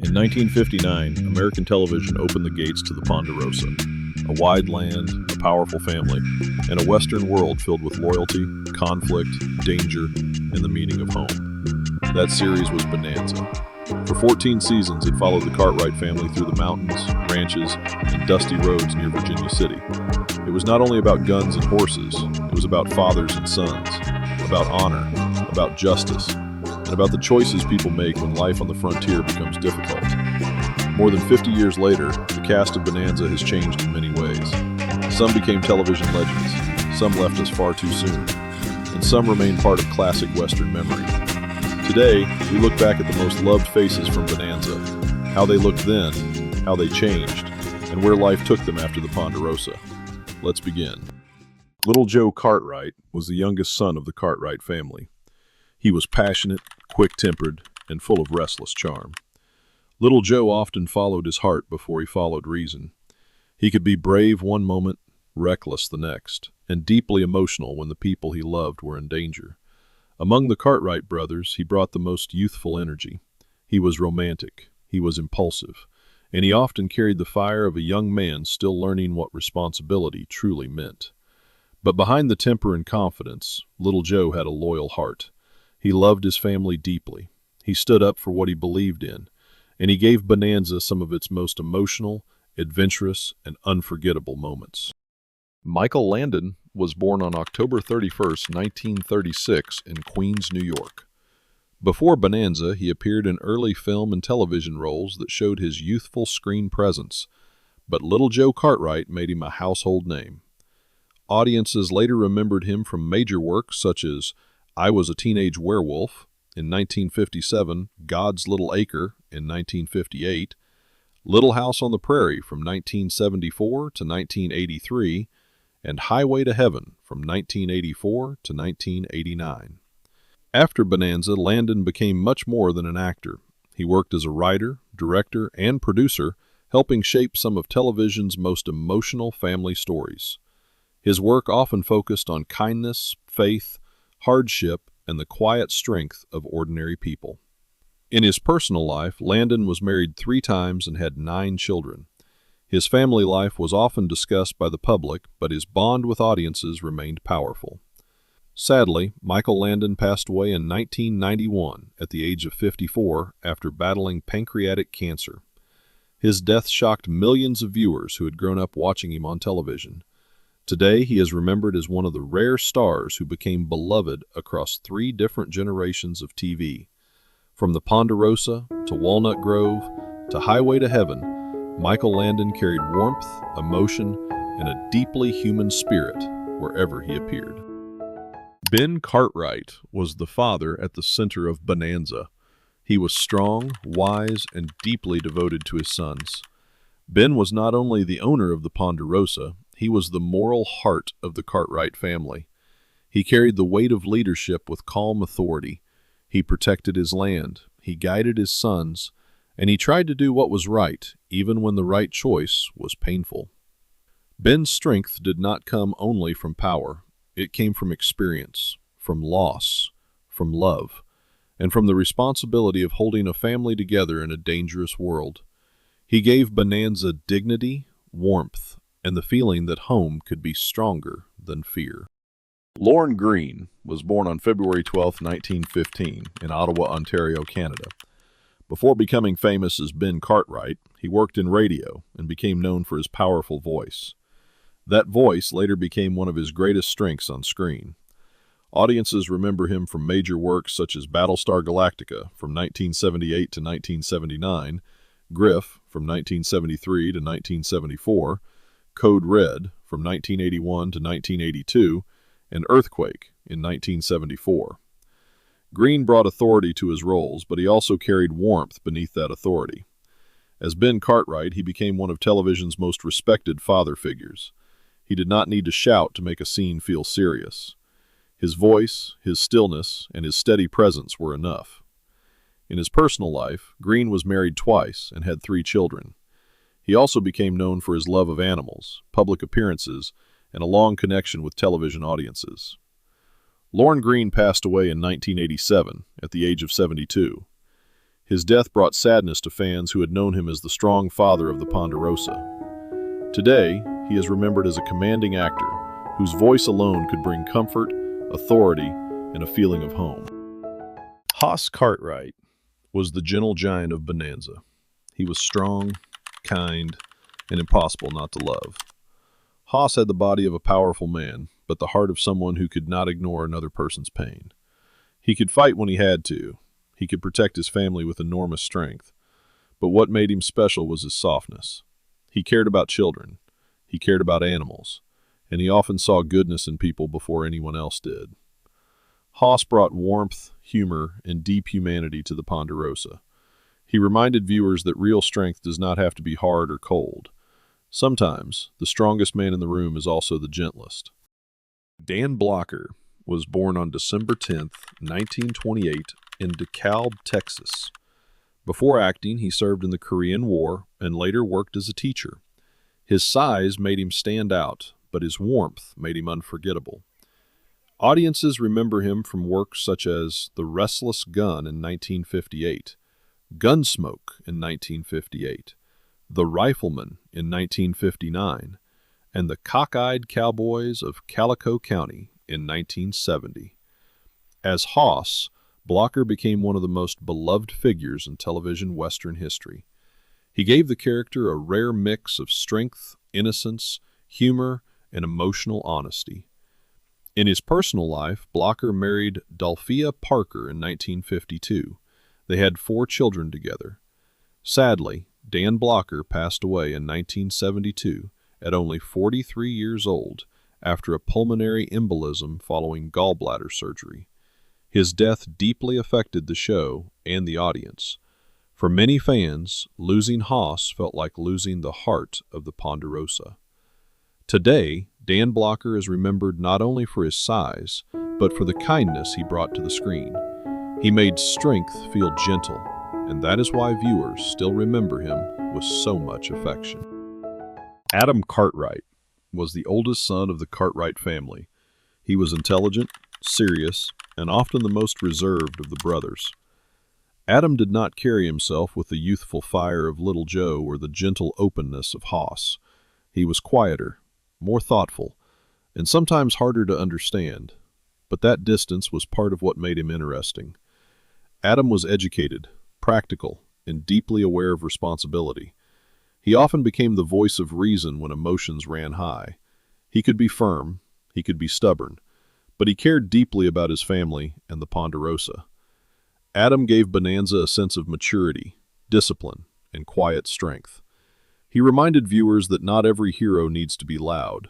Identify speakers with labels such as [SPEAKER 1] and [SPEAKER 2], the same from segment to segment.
[SPEAKER 1] In 1959, American television opened the gates to the Ponderosa, a wide land, a powerful family, and a Western world filled with loyalty, conflict, danger, and the meaning of home. That series was Bonanza. For 14 seasons, it followed the Cartwright family through the mountains, ranches, and dusty roads near Virginia City. It was not only about guns and horses, it was about fathers and sons, about honor, about justice, and about the choices people make when life on the frontier becomes difficult. More than 50 years later, the cast of Bonanza has changed in many ways. Some became television legends, some left us far too soon, and some remain part of classic Western memory. Today, we look back at the most loved faces from Bonanza, how they looked then, how they changed, and where life took them after the Ponderosa. Let's begin. Little Joe Cartwright was the youngest son of the Cartwright family. He was passionate, quick-tempered, and full of restless charm. Little Joe often followed his heart before he followed reason. He could be brave one moment, reckless the next, and deeply emotional when the people he loved were in danger. Among the Cartwright brothers, he brought the most youthful energy. He was romantic, he was impulsive, and he often carried the fire of a young man still learning what responsibility truly meant. But behind the temper and confidence, little Joe had a loyal heart. He loved his family deeply. He stood up for what he believed in, and he gave Bonanza some of its most emotional, adventurous, and unforgettable moments. Michael Landon was born on October 31, 1936, in Queens, New York. Before Bonanza, he appeared in early film and television roles that showed his youthful screen presence, but Little Joe Cartwright made him a household name. Audiences later remembered him from major works such as I Was a Teenage Werewolf in 1957, God's Little Acre in 1958, Little House on the Prairie from 1974 to 1983, and Highway to Heaven from 1984 to 1989. After Bonanza, Landon became much more than an actor. He worked as a writer, director, and producer, helping shape some of television's most emotional family stories. His work often focused on kindness, faith, hardship, and the quiet strength of ordinary people. In his personal life, Landon was married 3 times and had 9 children. His family life was often discussed by the public, but his bond with audiences remained powerful. Sadly, Michael Landon passed away in 1991 at the age of 54 after battling pancreatic cancer. His death shocked millions of viewers who had grown up watching him on television. Today, he is remembered as one of the rare stars who became beloved across 3 different generations of TV. From the Ponderosa to Walnut Grove to Highway to Heaven, Michael Landon carried warmth, emotion, and a deeply human spirit wherever he appeared. Ben Cartwright was the father at the center of Bonanza. He was strong, wise, and deeply devoted to his sons. Ben was not only the owner of the Ponderosa, he was the moral heart of the Cartwright family. He carried the weight of leadership with calm authority. He protected his land, he guided his sons, and he tried to do what was right, even when the right choice was painful. Ben's strength did not come only from power. It came from experience, from loss, from love, and from the responsibility of holding a family together in a dangerous world. He gave Bonanza dignity, warmth, and the feeling that home could be stronger than fear. Lorne Greene was born on February 12, 1915, in Ottawa, Ontario, Canada. Before becoming famous as Ben Cartwright, he worked in radio and became known for his powerful voice. That voice later became one of his greatest strengths on screen. Audiences remember him from major works such as Battlestar Galactica from 1978 to 1979, Griff from 1973 to 1974, Code Red from 1981 to 1982, and Earthquake in 1974. Greene brought authority to his roles, but he also carried warmth beneath that authority. As Ben Cartwright, he became one of television's most respected father figures. He did not need to shout to make a scene feel serious. His voice, his stillness, and his steady presence were enough. In his personal life, Greene was married twice and had 3 children. He also became known for his love of animals, public appearances, and a long connection with television audiences. Lorne Greene passed away in 1987 at the age of 72. His death brought sadness to fans who had known him as the strong father of the Ponderosa. Today, he is remembered as a commanding actor whose voice alone could bring comfort, authority, and a feeling of home. Joe Cartwright was the gentle giant of Bonanza. He was strong, kind, and impossible not to love. Haas had the body of a powerful man, but the heart of someone who could not ignore another person's pain. He could fight when he had to. He could protect his family with enormous strength. But what made him special was his softness. He cared about children. He cared about animals. And he often saw goodness in people before anyone else did. Haas brought warmth, humor, and deep humanity to the Ponderosa. He reminded viewers that real strength does not have to be hard or cold. Sometimes, the strongest man in the room is also the gentlest. Dan Blocker was born on December 10, 1928, in DeKalb, Texas. Before acting, he served in the Korean War and later worked as a teacher. His size made him stand out, but his warmth made him unforgettable. Audiences remember him from works such as The Restless Gun in 1958, Gunsmoke in 1958, The Rifleman in 1959, and The Cockeyed Cowboys of Calico County in 1970. As Haas, Blocker became one of the most beloved figures in television Western history. He gave the character a rare mix of strength, innocence, humor, and emotional honesty. In his personal life, Blocker married Dulphia Parker in 1952. They had 4 children together. Sadly, Dan Blocker passed away in 1972 at only 43 years old after a pulmonary embolism following gallbladder surgery. His death deeply affected the show and the audience. For many fans, losing Haas felt like losing the heart of the Ponderosa. Today, Dan Blocker is remembered not only for his size, but for the kindness he brought to the screen. He made strength feel gentle, and that is why viewers still remember him with so much affection. Adam Cartwright was the oldest son of the Cartwright family. He was intelligent, serious, and often the most reserved of the brothers. Adam did not carry himself with the youthful fire of little Joe or the gentle openness of Haas. He was quieter, more thoughtful, and sometimes harder to understand, but that distance was part of what made him interesting. Adam was educated, practical, and deeply aware of responsibility. He often became the voice of reason when emotions ran high. He could be firm, he could be stubborn, but he cared deeply about his family and the Ponderosa. Adam gave Bonanza a sense of maturity, discipline, and quiet strength. He reminded viewers that not every hero needs to be loud.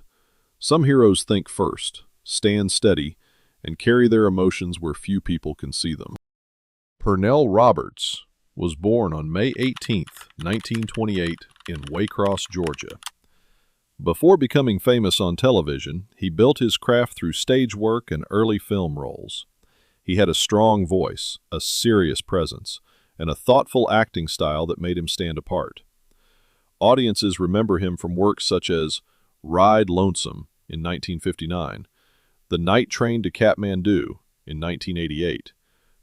[SPEAKER 1] Some heroes think first, stand steady, and carry their emotions where few people can see them. Pernell Roberts was born on May 18, 1928, in Waycross, Georgia. Before becoming famous on television, he built his craft through stage work and early film roles. He had a strong voice, a serious presence, and a thoughtful acting style that made him stand apart. Audiences remember him from works such as Ride Lonesome in 1959, The Night Train to Kathmandu in 1988,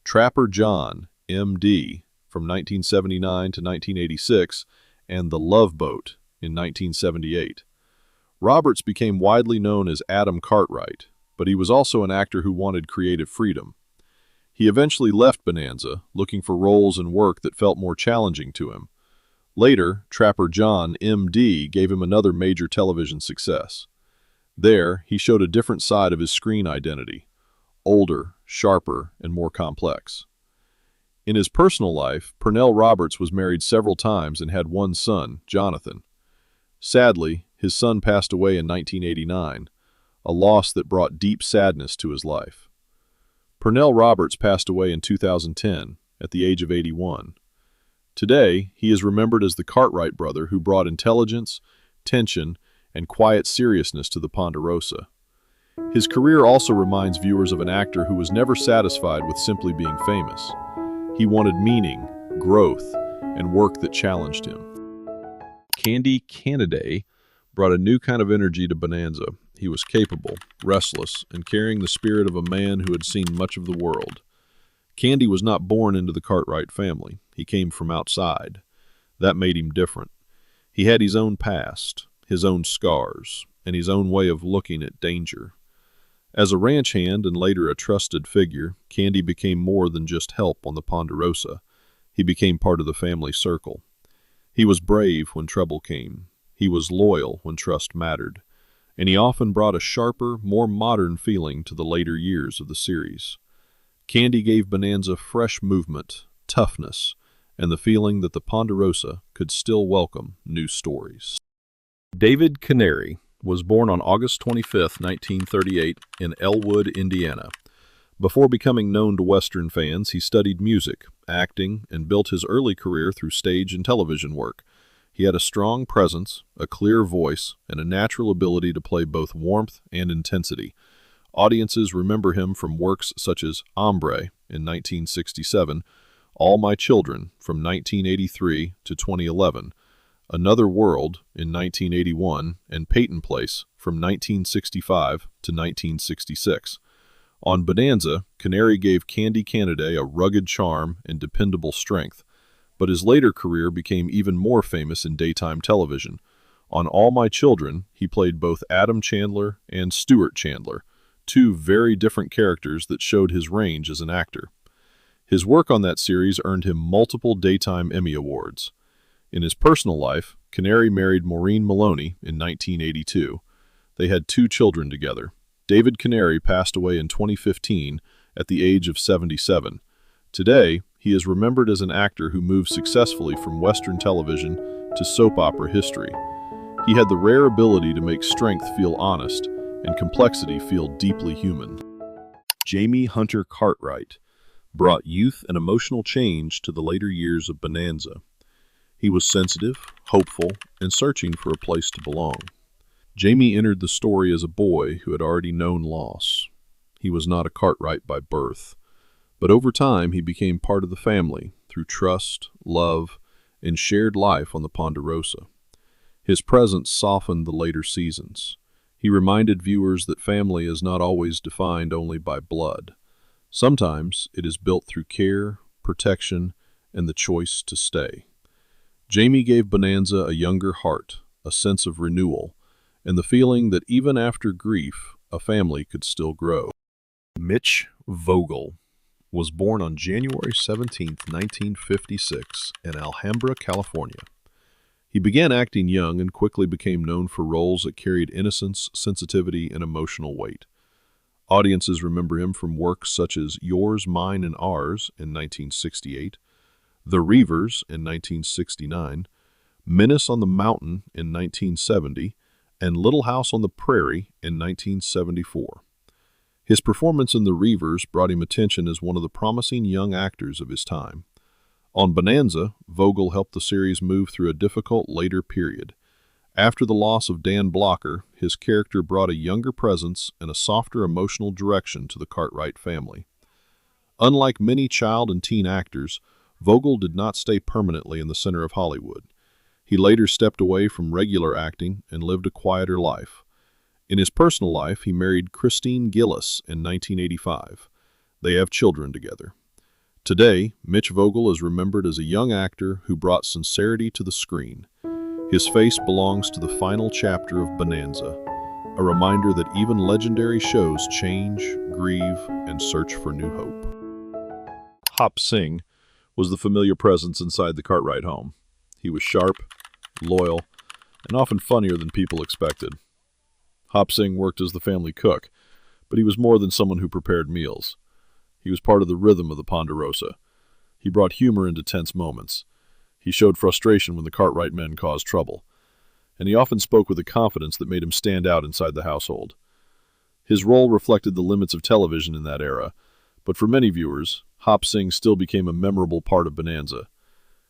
[SPEAKER 1] Trapper John, M.D. from 1979 to 1986, and The Love Boat in 1978. Roberts became widely known as Adam Cartwright, but he was also an actor who wanted creative freedom. He eventually left Bonanza, looking for roles and work that felt more challenging to him. Later, Trapper John, M.D., gave him another major television success. There, he showed a different side of his screen identity, older, sharper, and more complex. In his personal life, Pernell Roberts was married several times and had one son, Jonathan. Sadly, his son passed away in 1989, a loss that brought deep sadness to his life. Pernell Roberts passed away in 2010, at the age of 81. Today, he is remembered as the Cartwright brother who brought intelligence, tension, and quiet seriousness to the Ponderosa. His career also reminds viewers of an actor who was never satisfied with simply being famous. He wanted meaning, growth, and work that challenged him. Canaday brought a new kind of energy to Bonanza. He was capable, restless, and carrying the spirit of a man who had seen much of the world. Candy was not born into the Cartwright family. He came from outside. That made him different. He had his own past, his own scars, and his own way of looking at danger. As a ranch hand and later a trusted figure, Candy became more than just help on the Ponderosa. He became part of the family circle. He was brave when trouble came. He was loyal when trust mattered. And he often brought a sharper, more modern feeling to the later years of the series. Candy gave Bonanza fresh movement, toughness, and the feeling that the Ponderosa could still welcome new stories. David Canary was born on August 25, 1938, in Elwood, Indiana. Before becoming known to Western fans, he studied music, acting, and built his early career through stage and television work. He had a strong presence, a clear voice, and a natural ability to play both warmth and intensity. Audiences remember him from works such as Hombre in 1967, All My Children from 1983 to 2011, Another World in 1981, and Peyton Place from 1965 to 1966. On Bonanza, Canary gave Candy Canaday a rugged charm and dependable strength, but his later career became even more famous in daytime television. On All My Children, he played both Adam Chandler and Stuart Chandler, two very different characters that showed his range as an actor. His work on that series earned him multiple Daytime Emmy Awards. In his personal life, Canary married Maureen Maloney in 1982. They had 2 children together. David Canary passed away in 2015 at the age of 77. Today, he is remembered as an actor who moved successfully from Western television to soap opera history. He had the rare ability to make strength feel honest and complexity feel deeply human. Jamie Hunter Cartwright brought youth and emotional change to the later years of Bonanza. He was sensitive, hopeful, and searching for a place to belong. Jamie entered the story as a boy who had already known loss. He was not a Cartwright by birth, but over time he became part of the family through trust, love, and shared life on the Ponderosa. His presence softened the later seasons. He reminded viewers that family is not always defined only by blood. Sometimes it is built through care, protection, and the choice to stay. Jamie gave Bonanza a younger heart, a sense of renewal, and the feeling that even after grief, a family could still grow. Mitch Vogel was born on January 17, 1956, in Alhambra, California. He began acting young and quickly became known for roles that carried innocence, sensitivity, and emotional weight. Audiences remember him from works such as Yours, Mine, and Ours in 1968, The Reivers in 1969, Menace on the Mountain in 1970, and Little House on the Prairie in 1974. His performance in The Reivers brought him attention as one of the promising young actors of his time. On Bonanza, Vogel helped the series move through a difficult later period. After the loss of Dan Blocker, his character brought a younger presence and a softer emotional direction to the Cartwright family. Unlike many child and teen actors, Vogel did not stay permanently in the center of Hollywood. He later stepped away from regular acting and lived a quieter life. In his personal life, he married Christine Gillis in 1985. They have children together. Today, Mitch Vogel is remembered as a young actor who brought sincerity to the screen. His face belongs to the final chapter of Bonanza, a reminder that even legendary shows change, grieve, and search for new hope. Hop Singh was the familiar presence inside the Cartwright home. He was sharp, loyal, and often funnier than people expected. Hop Singh worked as the family cook, but he was more than someone who prepared meals. He was part of the rhythm of the Ponderosa. He brought humor into tense moments. He showed frustration when the Cartwright men caused trouble, and he often spoke with a confidence that made him stand out inside the household. His role reflected the limits of television in that era, but for many viewers, Hop Singh still became a memorable part of Bonanza.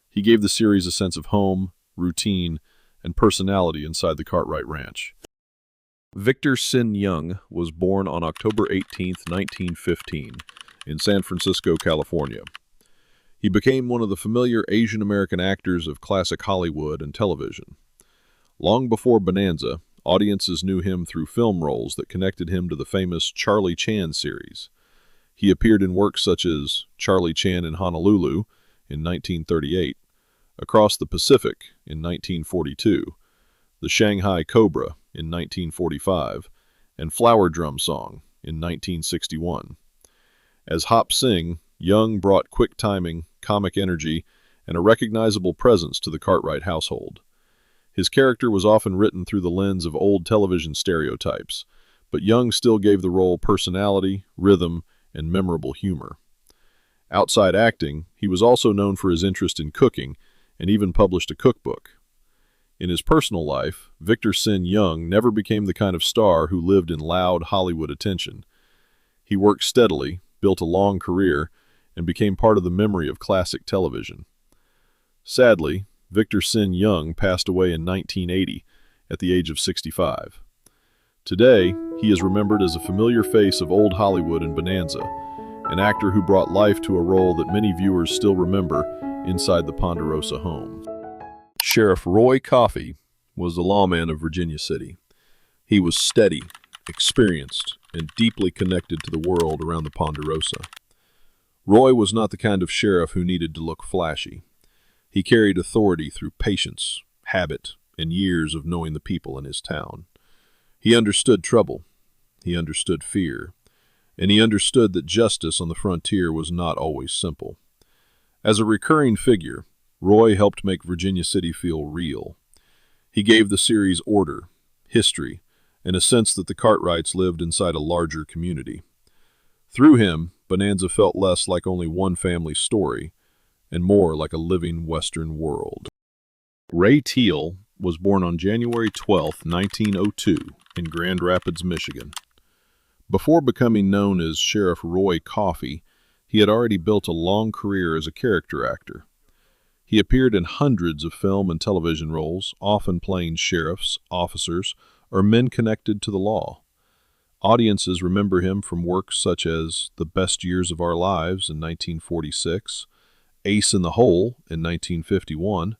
[SPEAKER 1] He gave the series a sense of home, routine, and personality inside the Cartwright Ranch. Victor Sin Young was born on October 18, 1915, in San Francisco, California. He became one of the familiar Asian American actors of classic Hollywood and television. Long before Bonanza, audiences knew him through film roles that connected him to the famous Charlie Chan series. He appeared in works such as Charlie Chan in Honolulu in 1938, Across the Pacific in 1942, The Shanghai Cobra in 1945, and Flower Drum Song in 1961. As Hop Sing, Young brought quick timing, comic energy, and a recognizable presence to the Cartwright household. His character was often written through the lens of old television stereotypes, but Young still gave the role personality, rhythm, and memorable humor. Outside acting, he was also known for his interest in cooking and even published a cookbook. In his personal life, Victor Sin Young never became the kind of star who lived in loud Hollywood attention. He worked steadily, built a long career, and became part of the memory of classic television. Sadly, Victor Sin Young passed away in 1980 at the age of 65. Today, he is remembered as a familiar face of old Hollywood and Bonanza, an actor who brought life to a role that many viewers still remember inside the Ponderosa home. Sheriff Roy Coffey was the lawman of Virginia City. He was steady, experienced, and deeply connected to the world around the Ponderosa. Roy was not the kind of sheriff who needed to look flashy. He carried authority through patience, habit, and years of knowing the people in his town. He understood trouble, he understood fear, and he understood that justice on the frontier was not always simple. As a recurring figure, Roy helped make Virginia City feel real. He gave the series order, history, and a sense that the Cartwrights lived inside a larger community. Through him, Bonanza felt less like only one family's story, and more like a living Western world. Ray Teal was born on January 12, 1902, in Grand Rapids, Michigan. Before becoming known as Sheriff Roy Coffey, he had already built a long career as a character actor. He appeared in hundreds of film and television roles, often playing sheriffs, officers, or men connected to the law. Audiences remember him from works such as The Best Years of Our Lives in 1946, Ace in the Hole in 1951,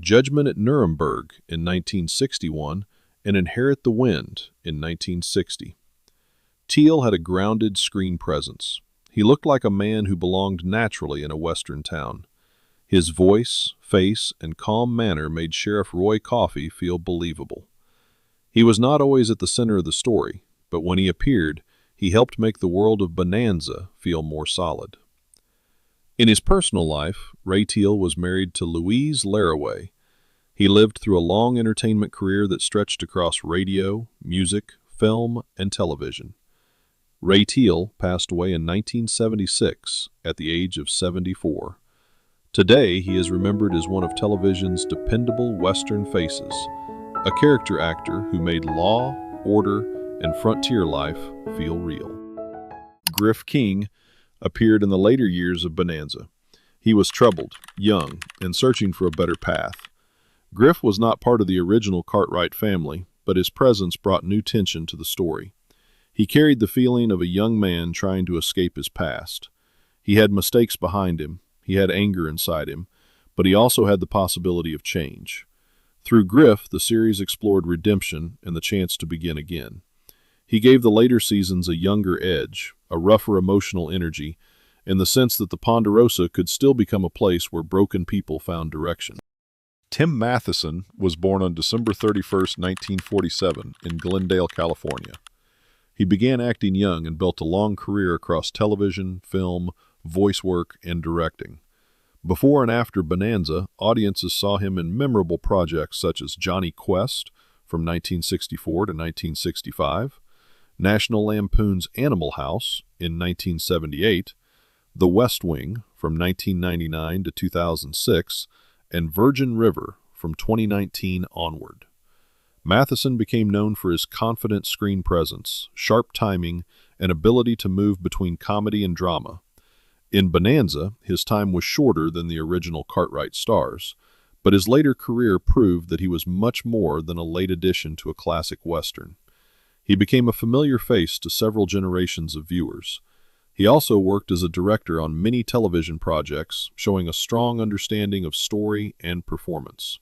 [SPEAKER 1] Judgment at Nuremberg in 1961, and Inherit the Wind in 1960. Teal had a grounded screen presence. He looked like a man who belonged naturally in a Western town. His voice, face, and calm manner made Sheriff Roy Coffey feel believable. He was not always at the center of the story, but when he appeared, he helped make the world of Bonanza feel more solid. In his personal life, Ray Teal was married to Louise Laraway. He lived through a long entertainment career that stretched across radio, music, film, and television. Ray Teal passed away in 1976 at the age of 74. Today, he is remembered as one of television's dependable Western faces, a character actor who made law, order, and frontier life feel real. Griff King appeared in the later years of Bonanza. He was troubled, young, and searching for a better path. Griff was not part of the original Cartwright family, but his presence brought new tension to the story. He carried the feeling of a young man trying to escape his past. He had mistakes behind him, he had anger inside him, but he also had the possibility of change. Through Griff, the series explored redemption and the chance to begin again. He gave the later seasons a younger edge, a rougher emotional energy, and the sense that the Ponderosa could still become a place where broken people found direction. Tim Matheson was born on December 31, 1947, in Glendale, California. He began acting young and built a long career across television, film, voice work, and directing. Before and after Bonanza, audiences saw him in memorable projects such as Johnny Quest from 1964 to 1965, National Lampoon's Animal House in 1978, The West Wing from 1999 to 2006, and Virgin River from 2019 onward. Matheson became known for his confident screen presence, sharp timing, and ability to move between comedy and drama. In Bonanza, his time was shorter than the original Cartwright stars, but his later career proved that he was much more than a late addition to a classic Western. He became a familiar face to several generations of viewers. He also worked as a director on many television projects, showing a strong understanding of story and performance.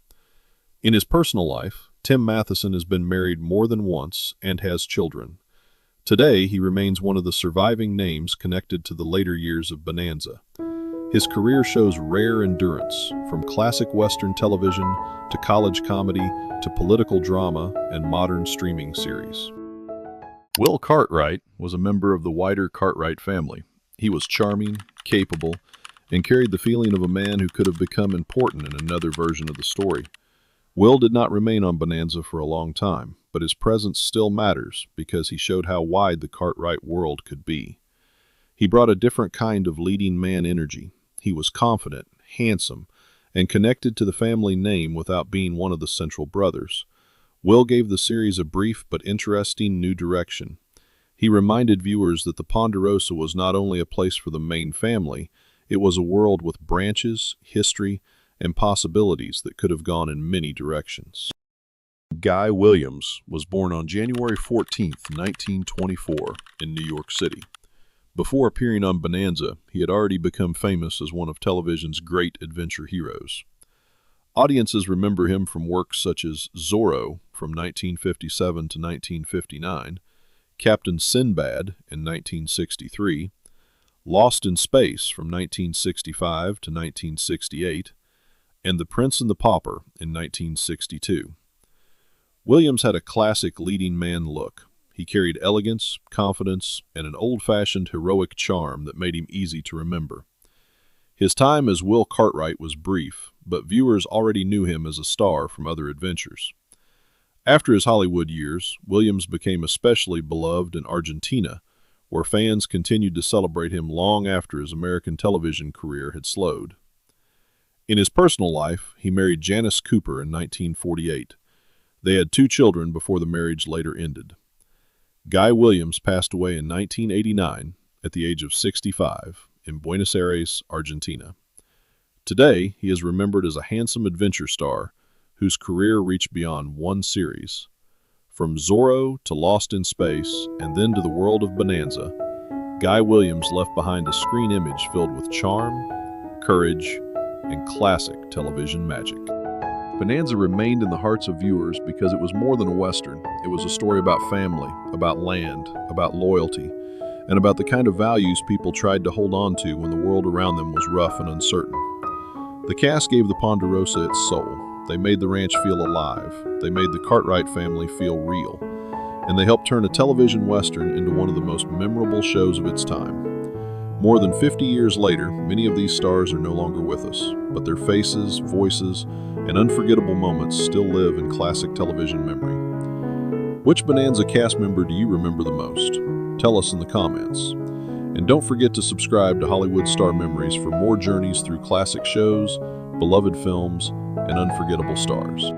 [SPEAKER 1] In his personal life, Tim Matheson has been married more than once and has children. Today, he remains one of the surviving names connected to the later years of Bonanza. His career shows rare endurance, from classic Western television to college comedy to political drama and modern streaming series. Will Cartwright was a member of the wider Cartwright family. He was charming, capable, and carried the feeling of a man who could have become important in another version of the story. Will did not remain on Bonanza for a long time, but his presence still matters because he showed how wide the Cartwright world could be. He brought a different kind of leading man energy. He was confident, handsome, and connected to the family name without being one of the central brothers. Will gave the series a brief but interesting new direction. He reminded viewers that the Ponderosa was not only a place for the main family, it was a world with branches, history, and possibilities that could have gone in many directions. Guy Williams was born on January 14, 1924, in New York City. Before appearing on Bonanza, he had already become famous as one of television's great adventure heroes. Audiences remember him from works such as Zorro from 1957 to 1959, Captain Sinbad in 1963, Lost in Space from 1965 to 1968, and The Prince and the Pauper in 1962. Williams had a classic leading man look. He carried elegance, confidence, and an old-fashioned heroic charm that made him easy to remember. His time as Will Cartwright was brief, but viewers already knew him as a star from other adventures. After his Hollywood years, Williams became especially beloved in Argentina, where fans continued to celebrate him long after his American television career had slowed. In his personal life, he married Janice Cooper in 1948. They had 2 children before the marriage later ended. Guy Williams passed away in 1989 at the age of 65 in Buenos Aires, Argentina. Today, he is remembered as a handsome adventure star whose career reached beyond one series. From Zorro to Lost in Space and then to the world of Bonanza, Guy Williams left behind a screen image filled with charm, courage, and classic television magic. Bonanza remained in the hearts of viewers because it was more than a Western. It was a story about family, about land, about loyalty, and about the kind of values people tried to hold on to when the world around them was rough and uncertain. The cast gave the Ponderosa its soul. They made the ranch feel alive. They made the Cartwright family feel real. And they helped turn a television Western into one of the most memorable shows of its time. More than 50 years later, many of these stars are no longer with us, but their faces, voices, and unforgettable moments still live in classic television memory. Which Bonanza cast member do you remember the most? Tell us in the comments. And don't forget to subscribe to Hollywood Star Memories for more journeys through classic shows, beloved films, and unforgettable stars.